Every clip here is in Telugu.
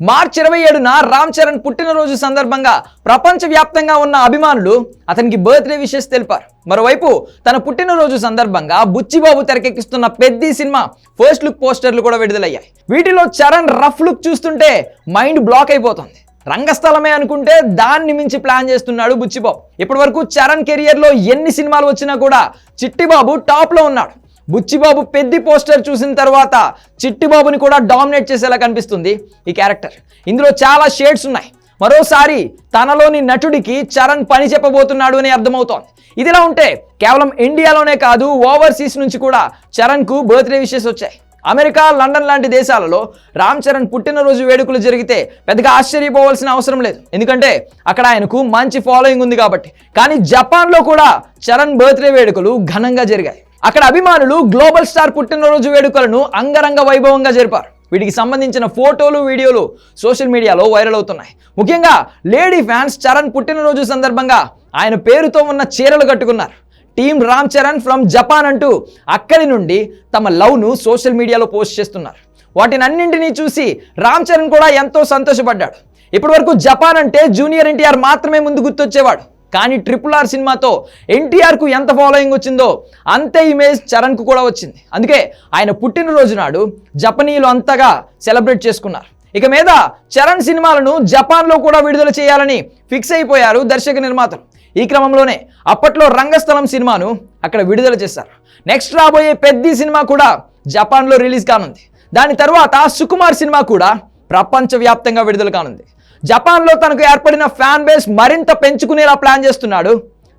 మార్చి 27న రామ్ చరణ్ పుట్టినరోజు సందర్భంగా ప్రపంచవ్యాప్తంగా ఉన్న అభిమానులు అతనికి బర్త్డే విషెస్ తెలిపారు. మరోవైపు తన పుట్టినరోజు సందర్భంగా బుచ్చిబాబు తెరకెక్కిస్తున్న పెద్ది సినిమా ఫస్ట్ లుక్ పోస్టర్లు కూడా విడుదలయ్యాయి. వీటిలో చరణ్ రఫ్ లుక్ చూస్తుంటే మైండ్ బ్లాక్ అయిపోతుంది. రంగస్థలమే అనుకుంటే దాన్ని మించి ప్లాన్ చేస్తున్నాడు బుచ్చిబాబు. ఇప్పటివరకు చరణ్ కెరియర్ లో ఎన్ని సినిమాలు వచ్చినా కూడా చిట్టిబాబు టాప్ లో ఉన్నాడు. బుచ్చిబాబు పెద్ది పోస్టర్ చూసిన తర్వాత చిట్టిబాబుని కూడా డామినేట్ చేసేలా కనిపిస్తుంది ఈ క్యారెక్టర్. ఇందులో చాలా షేడ్స్ ఉన్నాయి. మరోసారి తనలోని నటుడికి చరణ్ పని చెప్పబోతున్నాడు అని అర్థమవుతోంది. ఇదిలా ఉంటే కేవలం ఇండియాలోనే కాదు, ఓవర్సీస్ నుంచి కూడా చరణ్ కు బర్త్డే విషెస్ వచ్చాయి. అమెరికా, లండన్ లాంటి దేశాలలో రామ్ చరణ్ పుట్టినరోజు వేడుకలు జరిగితే పెద్దగా ఆశ్చర్యపోవాల్సిన అవసరం లేదు, ఎందుకంటే అక్కడ ఆయనకు మంచి ఫాలోయింగ్ ఉంది కాబట్టి. కానీ జపాన్లో కూడా చరణ్ బర్త్డే వేడుకలు ఘనంగా జరిగాయి. అక్కడ అభిమానులు గ్లోబల్ స్టార్ పుట్టినరోజు వేడుకలను అంగరంగ వైభవంగా జరిపారు. వీటికి సంబంధించిన ఫోటోలు, వీడియోలు సోషల్ మీడియాలో వైరల్ అవుతున్నాయి. ముఖ్యంగా లేడీ ఫ్యాన్స్ చరణ్ పుట్టినరోజు సందర్భంగా ఆయన పేరుతో ఉన్న చీరలు కట్టుకున్నారు. Team Ram Charan from Japan అంటూ అక్కడి నుండి తమ లవ్ను సోషల్ మీడియాలో పోస్ట్ చేస్తున్నారు. వాటినన్నింటినీ చూసి రామ్ చరణ్ కూడా ఎంతో సంతోషపడ్డాడు. ఇప్పటి వరకు జపాన్ అంటే జూనియర్ ఎన్టీఆర్ మాత్రమే ముందు గుర్తొచ్చేవాడు. కానీ RRR సినిమాతో ఎన్టీఆర్కు ఎంత ఫాలోయింగ్ వచ్చిందో అంతే ఇమేజ్ చరణ్కు కూడా వచ్చింది. అందుకే ఆయన పుట్టినరోజు నాడు జపనీయులు అంతగా సెలబ్రేట్ చేసుకున్నారు. ఇక మీద చరణ్ సినిమాలను జపాన్లో కూడా విడుదల చేయాలని ఫిక్స్ అయిపోయారు దర్శక నిర్మాతలు. ఈ క్రమంలోనే అప్పట్లో రంగస్థలం సినిమాను అక్కడ విడుదల చేశారు. నెక్స్ట్ రాబోయే పెద్ది సినిమా కూడా జపాన్లో రిలీజ్ కానుంది. దాని తర్వాత సుకుమార్ సినిమా కూడా ప్రపంచవ్యాప్తంగా విడుదల కానుంది. జపాన్లో తనకు ఏర్పడిన ఫ్యాన్ బేస్ మరింత పెంచుకునేలా ప్లాన్ చేస్తున్నాడు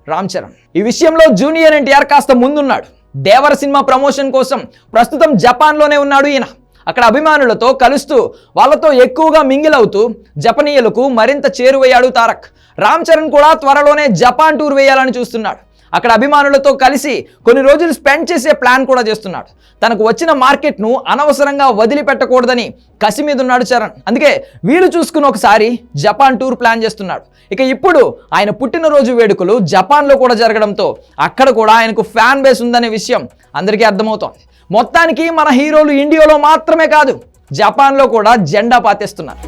రామ్ చరణ్. ఈ విషయంలో జూనియర్ ఎన్టీఆర్ కాస్త ముందున్నాడు. దేవర సినిమా ప్రమోషన్ కోసం ప్రస్తుతం జపాన్లోనే ఉన్నాడు ఈయన. అక్కడ అభిమానులతో కలుస్తూ వాళ్ళతో ఎక్కువగా మింగిల్ అవుతూ జపనీయులకు మరింత చేరువయ్యాడు తారక్. రామ్ చరణ్ కూడా త్వరలోనే జపాన్ టూర్ వేయాలని చూస్తున్నాడు. అక్కడ అభిమానులతో కలిసి కొన్ని రోజులు స్పెండ్ చేసే ప్లాన్ కూడా చేస్తున్నాడు. తనకు వచ్చిన మార్కెట్ను అనవసరంగా వదిలిపెట్టకూడదని కసి మీద ఉన్నాడు చరణ్. అందుకే వీలు చూసుకుని ఒకసారి జపాన్ టూర్ ప్లాన్ చేస్తున్నాడు. ఇక ఇప్పుడు ఆయన పుట్టినరోజు వేడుకలు జపాన్లో కూడా జరగడంతో అక్కడ కూడా ఆయనకు ఫ్యాన్ బేస్ ఉందనే విషయం అందరికీ అర్థమవుతోంది. మొత్తానికి మన హీరోలు ఇండియాలో మాత్రమే కాదు, జపాన్లో కూడా జెండా పాతేస్తున్నారు.